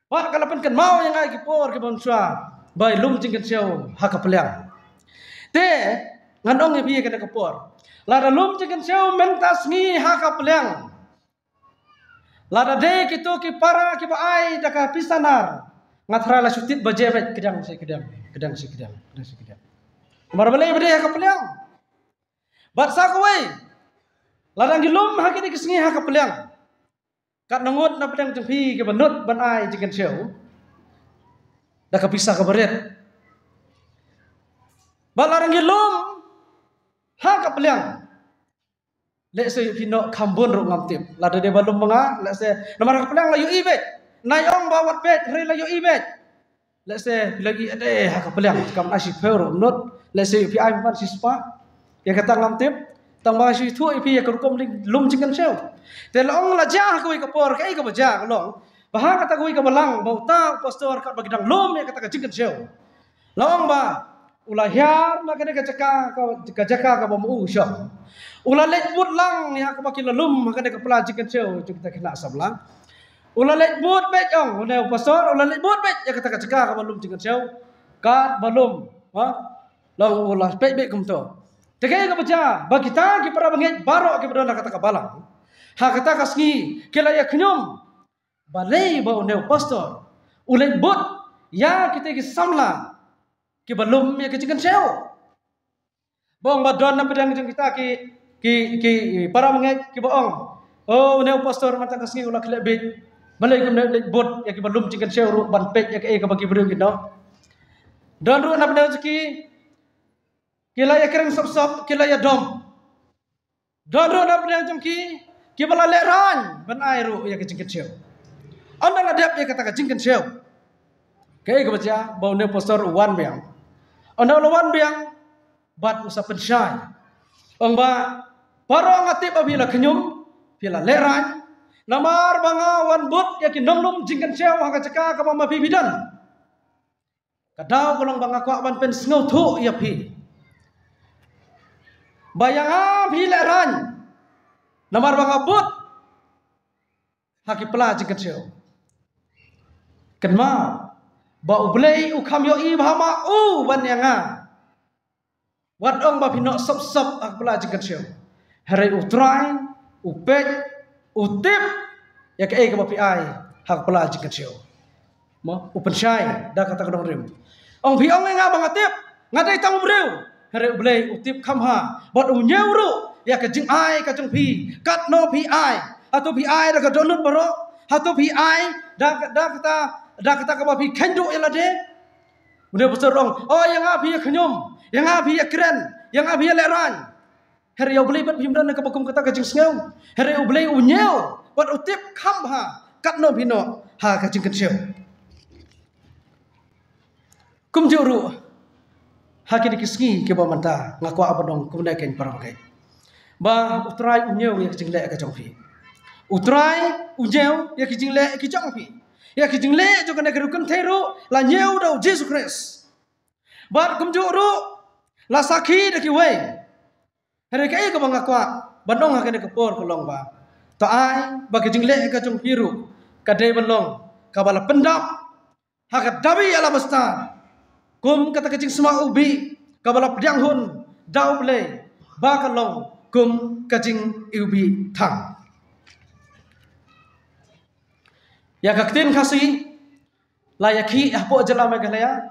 wat kalapan kan mau yang ai ki por ke bonsua bai lum jing sew hak peliang te ngandong ye piye ke por lada lum jing sew mentas ngi hak peliang lada de kitu ki para ki ai daka pisanar ngatra la sutit bajebet kedang mar balai bade hak peliang Batsa kawai ladang gilum hakini kisngi ha kapeliang kat nangut na pedang jengpi ke benut banai jikan sew dah kapisah ke beret balarang gilum ha kapeliang lek se pino kambun ru ngamtip lada de balum menga lek se nomor kapeliang layu ibet nayong bawat bet re layu ibet lek se lagi ade ha kapeliang kam asih peuro not lek se pi ai man sispa ya kata ngamtip tang ba shi thu ipi ya kurkom lum jingkan sew te long la jah ko ka por kai ka baja long bah kata ko ka balang bauta pastor ka bagidang lum ya kata ka jingkan sew long ba ulah hiar na kene ka jaka ka bamu usah ulah let but lang ya ka bakil lum kene ka pela jingkan sew kita kena sablang ulah let but bet ong ne pastor ulah let but bet ya kata ka jaka ka balum jingkan sew ka balum long ulah bet kum to Tegai ka baca, bagi kita ki para bangit barok ki berana kata kabalang. Ha kata kasngi kelaya knyum. Balai ba uneu pastor. Ulai bot ya kita ki samla ki balum ya ki jingkan sew. Bong badon na pedang jeng kita ki para bangit ki boong. Oh uneu pastor mata kasngi ulah kelek bit. Balai ki uneu bot ya ki balum jingkan sew ru ban pet ya ki bagi beri kita. Dan ru na pedang ki kila ya keren sop kila ya dom dom na benda jongki kibala leran ban airu ya kecing kecil anda ngadap ya kata kecing kecil kaya kebaca bau ne poster wan biang anda lawan biang bat usah pensyai ba parong atip abila kenyum pila leran namar banga wan but ya kinom jing kecil ha kacaka ka mama bidan kadau kolong banga kwa ban pen snow thu ya pi bayang api leran namar banga but haki pela jing kecil kenma ba ublei ukam yo i bahama u ban yanga wat ong ba pinok sop hak pela jing kecil hari utrai upet utip ya ke ka pi ai hak pela jing kecil mo upen syai da kata kadong rim ong pi ong nga bang atip ngadai tang breu hari ublei utip kamha bot unyewru ya ke jing ai ka jong pi kat no pi ai atau pi ai da ka donut baro atau pi ai da kata ka pi kendu elade mudah besar ong oh yang api ya kenyum yang api ya keren yang api ya leran hari ublei bat bimdan ka bakum kata ka jing sneu hari ublei unyeu bot utip kamha kat no bino ha ka jing kecil kum juru hakini kisgi ke bamanta ngakwa abadong kumna ken parakai ba utrai unyeu ya kijing le ka jongpi utrai unyeu ya kijing le ki jongpi ya kijing le jo kana kerukan thero la nyeu do Jesus Christ ba kum juru la sakhi de ki we hari kai ka ngakwa bandong hakini ke por kolong ba ta ai ba kijing le ka jongpi ru kadai bandong kabala pendap hakat dabi ala bestar kum kata kecing semua ubi kabala pedang hun dau ble ba kalong kum kecing ubi thang ya kaktin khasi layaki apo jala megalaya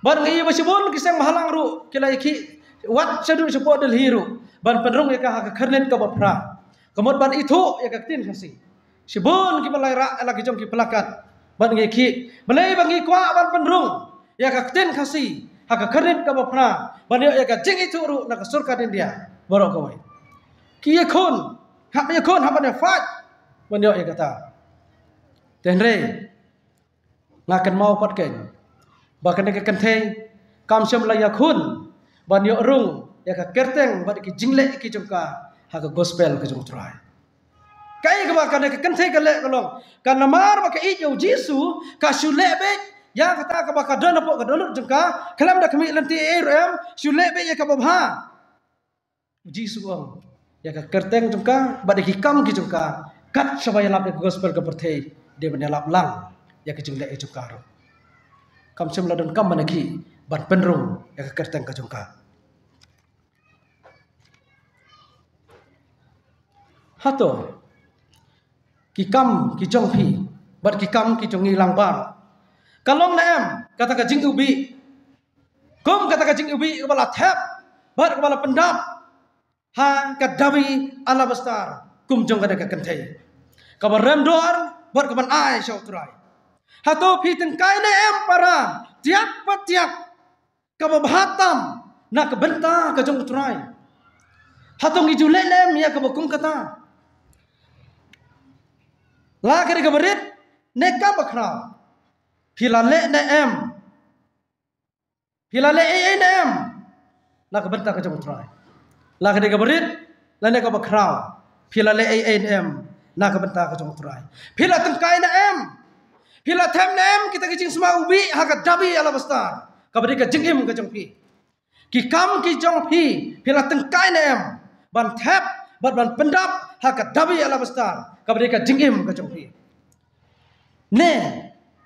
bar ngi basibun kisang mahalang ru kilayaki wat sadu sepo del hiru ban penrung ya ka kharnet ka bapra kamot ban itu ya kaktin khasi sibun ki balai ra lagi jong ki pelakat ban ngi ki balai bangi kwa ban penrung ya kakten khasi haka kharin ka bapna banyo ya ka jing itu ru na ka surka din dia borok kawai ki yakun ha ban fat banyo ya kata tenre ngakan mau patken bakan ka kanthe kam syam la yakun banyo rung ya ka kerteng bad ki jingle ki jongka haka gospel ka jong trai kai ka bakan ka kanthe ka le kalong kan namar ba ka i yo jisu ka shule be ya kata ka baka dana po ka donut jengka kalam da kami lanti em shule be ya ka babha jisu ong ya ka kerteng jengka bad ki kam ki jengka kat sabaya lap gospel ka perthei de benelap lang ya ki jingle e jengka ro kam sem ladon kam manaki ban penrung ya ka kerteng ka jengka hato ki kam ki jong phi bad ki kam ki jong ilang bar kalong na em kata ka jing ubi kum kata ka jing ubi kepala thep bar kepala pendap ha ka dawi ala bestar kum jong kada ka kenthei ka rem dor bar kaban ai syau trai ha to phi ten kai na em para tiap patiap ka bahatam na ka benta ka jong trai ha to ngi jule lem ya ka kum kata la ka ka berit ne ka bakra Hilale na em hilale na em la ka benta ka jong trai la ka de ka berit la ne ka bakrau hilale na em na ka benta ka jong trai hila tengkai na em hila them na em kita kijing semua ubi ha ka dabi ala bestar ka berit ka jingim ka jong pi ki kam ki jong pi hila tengkai na em ban thep ban pendap ha ka dabi ala bestar ka berit ka jingim ka jong pi ne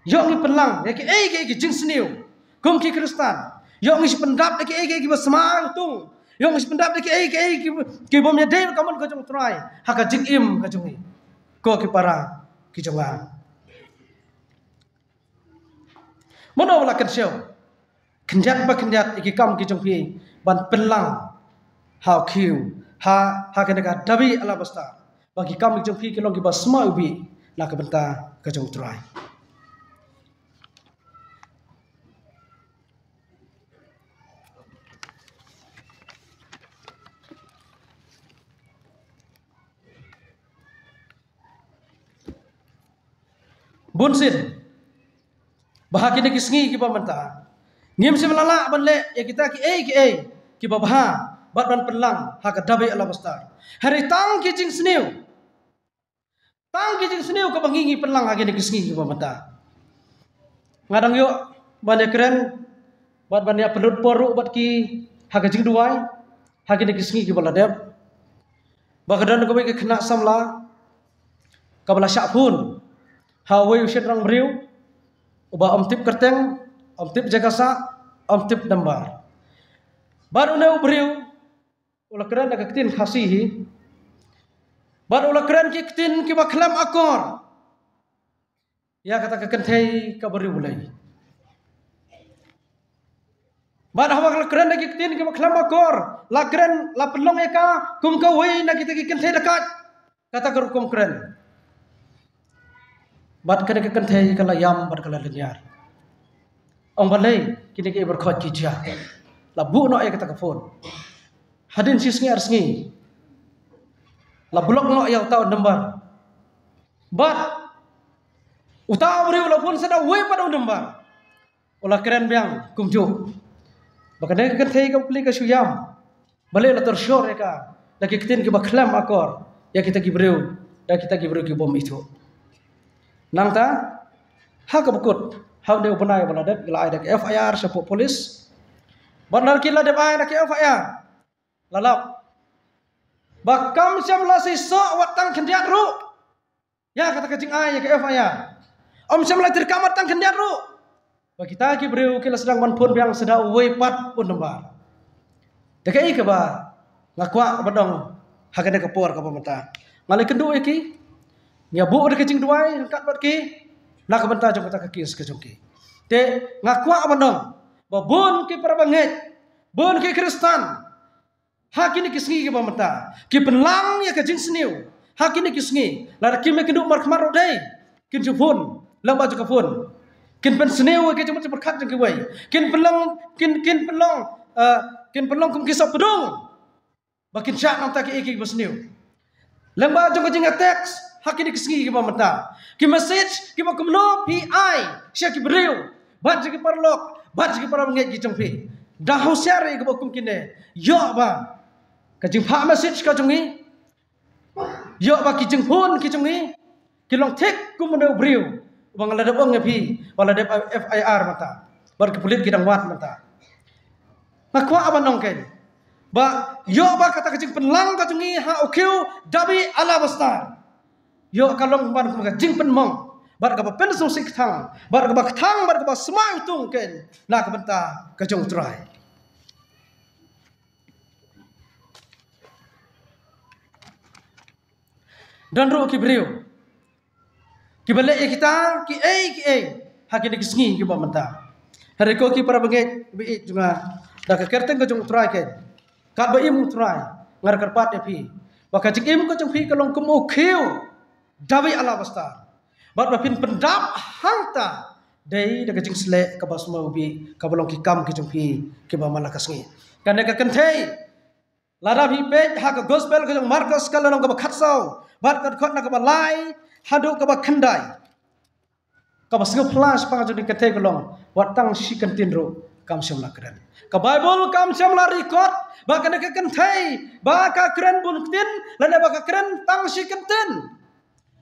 yong pelang ya ki jing sniu kum ki kristan yong is pendap ya ki basma tung yong is pendap ya ki bom ya dei kamun ka jong trai ha ka jing im ka jong ko ki para ki jonga mono wala kan show kenjat ki kam ki jong pi ban pelang how kiu ha ka ka dabi ala basta bagi kam ki jong pi ki long ki basma ubi la ka benta ka jong trai bunsin bahagi ni kisngi kiba menta ngim se melala banle ya kita ki kiba bah bat ban pelang ha ka dabe ala bastar hari tang ki jing sniu ka bangingi pelang hagi ni kisngi kiba menta ngadang yo bane keren bat ban ya pelut poru bat ki ha ka jing duai hagi ni kisngi kiba ladep bagadan ko ke kena samla kabala syapun hawe ushen rang briu uba tip kerteng tip jakasa tip dambar baru ne briu ula keren da ketin khasihi baru ula keren ki ketin ki baklam akor ya kata ke kenthei ka briu bulai baru hawa keren da ki ketin ki baklam akor la keren la pelong eka kum ka wei na kita ki kenthei dekat kata ke rukum keren bat kene ke kenthei kala yam bat kala lenyar ong balai kini ke berkhot kijia la bu no ay kata ka phone hadin sisngi arsngi la blok no ay taw number bat utaw bri la phone sada we pada number ola keren biang kumju bakane ke kenthei ka pli ka suyam balai la tershor eka la ke ketin ke baklam akor ya kita gibreu da kita gibreu ki bom itu nangta ha ka bukut ha de benai baladet gila ada FIR sepo polis bandar kila de bai nak FIR lalap bakam siam la si so watang kendiat ru ya kata kecing ai ke FIR om siam la terkamat tang kendiat ru bagi kita ki breu kila sedang manpun yang sedang we pat pun nembar dekai ke ba ngakwa badong hakane ke por ka pemata ngalai kendu iki nyabu de kecing duai kat bat ki nak benta jong kata kaki ke jongki te ngakwa abandong babun ki parabanget bun ki Kristen hakini kisngi ki pemata ki penlang ya kecing seniu hakini kisngi la ki me kendu mar kmaro dei kin jupun lamba jong kapun kin pen seniu ki jong berkat jong ki wai kin pelong kin pelong kum kisap pedung bakin syak nang tak ki besniu lamba jong kecing teks hakini kisngi ki pamata ki message ki makumno PI sya ki breu bat ki parlok bat ki para ngai ki jongpi dah hosyare ki bakum kine yo ba ka jing pha message ka jongi yo ba ki jing phone ki jongi ki long tek kum no breu bang la de bong pi wala de FIR mata bar ki pulit ki dang wat mata makwa abanong ken ba yo ba kata ka jing penlang ka jongi ha okeu dabi ala bastar yo kalong ban ka jing pen mong bar ka pen sung sik thang bar ka thang bar ka smai tung ken na ka benta ka jong trai dan ro ki breu ki bale kita ki hakini kisngi ki ba menta hari ko ki para banget bi junga da ka kerteng ka jong trai ken ka ba im trai ngar karpat epi ba ka jing im ka jong pi kalong kum okeu dawi ala basta bat bapin pendap hangta dei de kecing sle ka bas mau bi ka bolong ki kam ki jungpi ki ba mala kasngi kan de ka kenthei lada bi pe ha ka gospel ka jong marcos ka long ka ba khatsau bat ka khot na ka ba lai hadu ka ba khandai ka ba sing flash pa jong kenthei ka long watang si kantin ro kam sem la kren ka bible kam sem la record ba ka de ka kenthei ba ka kren bun tin la ba ka kren tang si kantin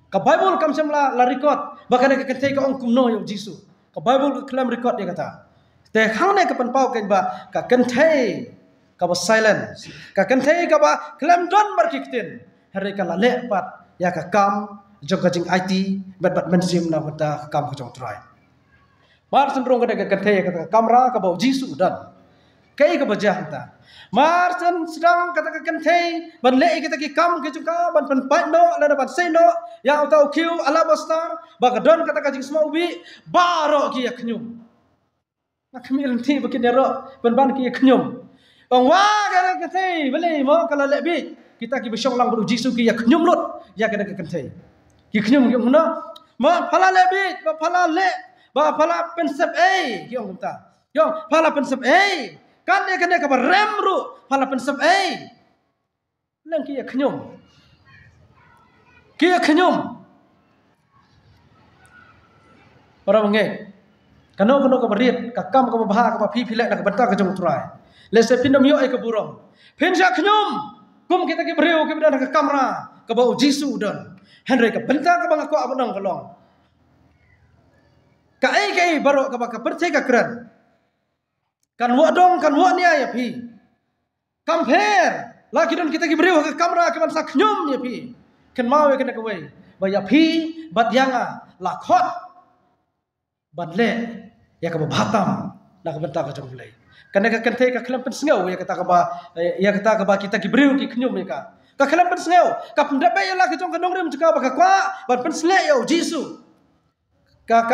ka Bible kam semla la record bahkan ke kentai ka ong kumno yo Jisu ka Bible ka claim record dia kata te khang ne ka pan pau ken ba ka kentai ka ba silence ka kentai ka ba claim don mar kiktin hari ka la le pat ya ka kam jong ka jing IT bat mensim na wata kam ka jong try mar sendrong ka kentai ka kamera ka ba Jisu dan kai ka ba jahta Marsen sedang kata kenthei ban le kita ki kam ki juga ban pen pat no la ban sei no ya utau kiu ala bastar ba kadon kata ka jing semua ubi baro ki ya knyum nak mil ti bakin ro ban ki ya knyum bang wa kata kenthei beli mo kala le bi kita ki besong lang bu Jisu ki ya knyum lut ya kata kenthei ki knyum ki no ma phala le bi ba phala le ba phala pensep ki ong ta yo phala pensep kan dia kena kabar remru pala pensep lang kia kenyum Orang mengai. Kano ka berit, ka kam ka baha ka pi pilek nak benta ka jong trai. Le se pindam yo ai ka burong. Pin sya khnyum. Kum kita ki breu ki benda ka kamera, ka bau jisu don. Henry ka benta ka bang ko abang kalong. Ka ai baru ka percaya ka keren. Kan wa dong kan wa ni ai pi. Compare. Lagi don kita ki breu ka kamera ka ban sa khnyum ni pi. Kan mau ka ka wei. Ba ya pi bat yanga la khot. Ban le ya ka batam nak benta ka jong lei. Kan ka kente ka kelam pen sengau ya kata ka ba kita ki breu ki khnyum ni ka. Ka kelam pen sengau ka pendak ba ya la ka jong ka nong rem juga ba ka kwa ban pen sle yo jisu. Ka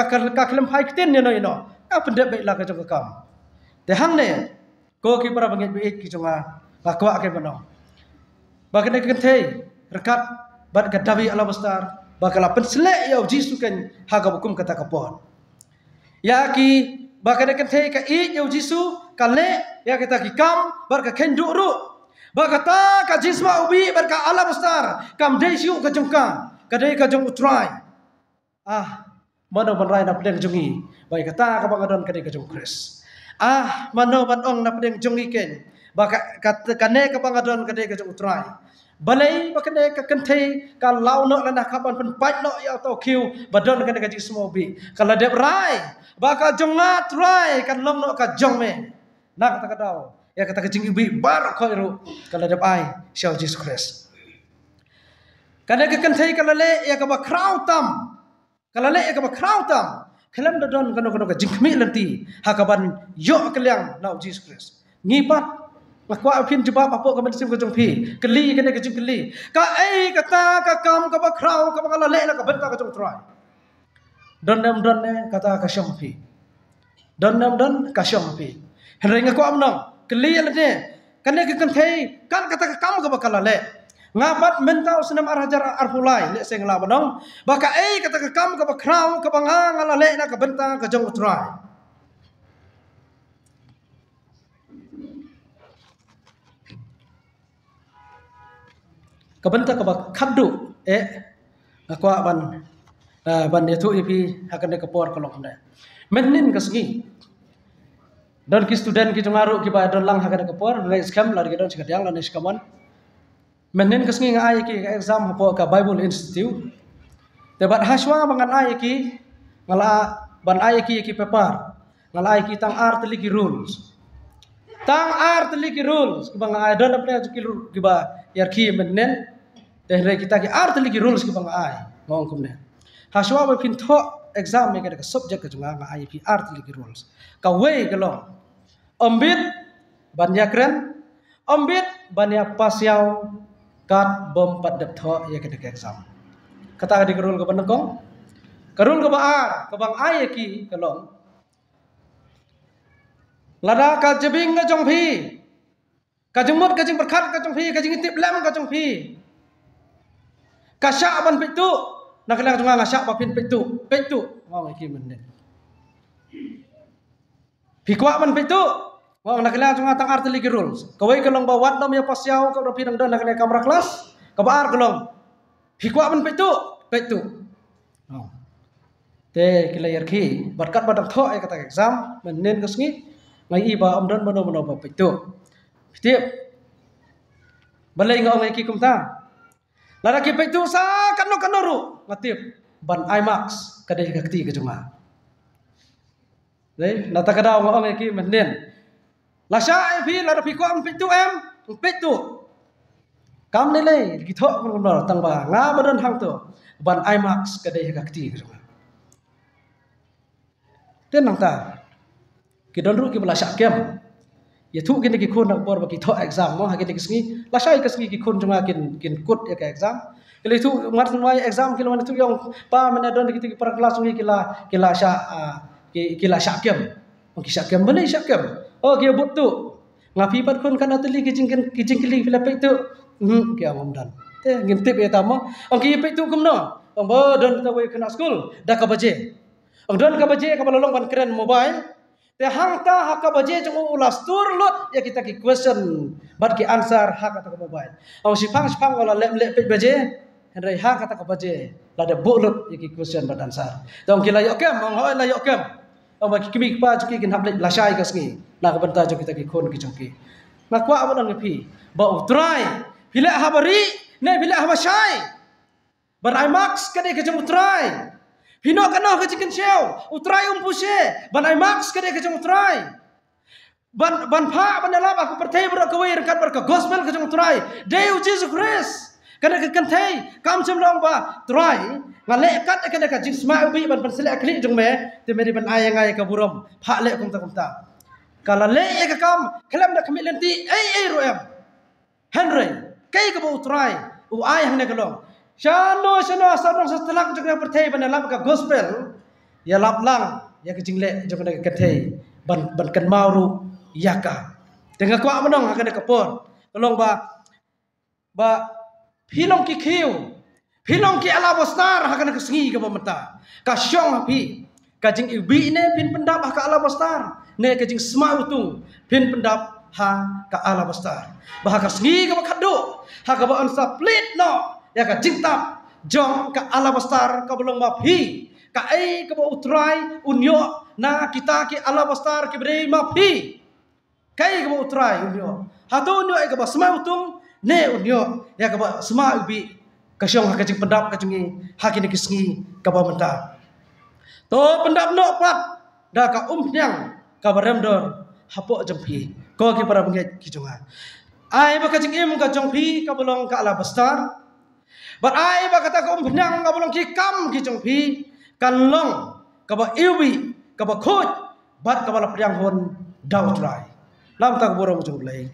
kelam hai kten ni no ino. Ka pendak ba la ka jong ka kam. Te hang ne ko ki para bangit bi ki jonga ba kwa ke bano. Ba kene kente rekat bat ka dawi ala besar ba kala pen sle yo jisu kan ha ka bukum kata ka pon. Ya ki bakal kente ka i yo jisu kale ya kita ki kam bar ka kendu ru bakata ka jisma ubi bar ka ala besar kam dei siu ka jongkang ka dei ka jong utrai mano ban rai na pedeng jongi bai kata ka bangadon ka dei ka jong kris mano ban ong na pedeng jongi ken baka ka ne ka bangadon ka dei ka jong utrai balai bakane ka kente ka lau no lana ka ban pen pai no ya to kiu badon ka ka jisma ubi kala dep rai baka jongat rai kan long no ka jong me nak kata kadau ya kata kecing ubi bar ko iru kala dep ai shau Jesus Christ kana ka kanthai kala le ya ka ba kraw tam kala le ya ka ba kraw tam kelam dodon kano ka jingmi lanti ha ka ban yo kelyang nau Jesus Christ ngipat lakwa apin jebab apa ka mensim ka jong pi keli kana ka jing keli ka ai kata ka kam ka ba kraw ka ba kala le la ka benta ka jong trai don ne kata ka shong pi don ka shong pi henry ngaku amnong keli le ne kan ke kan thei kan kata ka kam ka bakala le ngapat mentau senam arajar arpulai le seng la banong baka kata ka kam ka bakrau ka banga ngala le na ka benta ka jong utrai ka benta ka bak khaddu ngaku ban itu ipi akan ke por kolong ne menin kasgi don ki student ki tungaru ki ba don lang akan ke por le skam lar ki don sikadang lan skaman menin kasgi ngai ki exam hapo ka Bible Institute te bat haswa mangan ai ki ngala ban ai ki paper ngala ai ki tang art li ki rules ki bang ai don apne ki ba yar ki menin te re kita ki art li ki rules ki bang ai ngong kum ne haswa ba pinto exam me ka subject ka junga nga IP art li rules ka way ka long ombit ban yakren ombit ban ya pasyau kat bom pat dep tho ya ka exam kata di rule ka ban kong ka rule ka ba ar ka bang ai ki ka long lada ka jebing ka jong phi ka jumut ka jing berkhat ka jong phi ka jing tip lam ka jong phi ka sya ban pitu nak kena tunga ngasak bapin petu ngong iki menen pikwa man petu ngong nak kena tunga tang art ligi rules kawai kelong bawat nom ya pasyau ka rapi nang dan nak kena kamera kelas ka baar kelong pikwa man petu te kila yarki berkat badang tho ai kata exam menen kasngi ngai iba omdan mano ba petu tiap balai ngong iki kumta lara ki petu sa kanu ngatip ban IMAX kadai kakti ke junga dei nata kadau ngong ki menen la sha pi lara pi ko am petu kam ne le ki tho kun no tang ba nga badan hang to ban IMAX kadai kakti ke junga ten nang ta ki don ru ki bala sha kem ya thu kin ki khun nak bor ba ki tho exam mo ha ki kisngi la sha kisngi ki khun junga kin kut ya ka exam kila itu ngat semua exam kila mana tu yang pa mana don kita para kelas ni kila sya kem ki sya kem bani sya kem oh ki but tu ngapi pat kun kan atli kijing kili pila pe tu ki amam dan te ngintip ya tamo ong ki pe tu kumno ong bo don ta we kena school dak ka baje ong don ka baje ka balolong ban keren mobile te hang ta hak ka baje jong ulas tur lot ya kita ki question bat ki answer hak ka mobile ong sipang wala lem pe baje Henry ha kata ka baje Lada bulut iki question badan sar. Tong kila yok kem, ong hoi la yok kem. Ong bagi kimi pa juki kin haplet lasai ka sngi. Na ka benta jo kita ki khon ki jongki. Na kwa abon ngi ba utrai. Pila habari ne pila habashai. Ban ai max ka de ka jong utrai. Pino ka no ka chicken shell. Utrai pushe. Ban ai max ka de ka jong utrai. Ban pha ban dalam aku percaya berkawai rekat berka gospel ka jong utrai. Deu Jesus Christ. Kada ka kantai kam chim long ba try ngale kat kada ka jing smai ubi ban sele akli jong me te meri ban ay ngai ka burom pha le kum ta kala le ya ka kam khalam da khamil lenti ai roem henry kai ka bu try u ay hang ne ka long shano sarong sa telak jong perthai ban lap ka gospel ya lap lang ya ka jing le jong ka kantai ban kan mauru ya ka tengah kwa menong ka ka por long ba Pilong ki kiu, pilong ki ala bostar hakana kesengi ka pemeta. Ka syong api, ka jing ibi ne pin pendap ha ka ala bostar, ne ka jing sma utung pin pendap ha ka ala bostar. Bah ka sengi ka kadu, ha ka ba ansa plit no, ya ka jing tap jong ka ala bostar ka belong mapi. Ka ai ka ba utrai unyo na kita ki ala bostar ki bre mapi. Kai ka ba utrai unyo. Ha to unyo ai ka ba sma utung ne unyo ya ka sma ubi kasyong hakajing pendap kajungi hakini kisngi ka ba menta to pendap no pat da ka nyang ka baremdor hapo jengpi ko ki para benget kijunga ai ba kajing im ka jengpi ka bolong ka ala bestar but ai ba kata ka nyang ka bolong ki kam ki jengpi kan long ka ba iwi ka ba khoj bat ka ba priang hon daw trai lam tak borong jung lai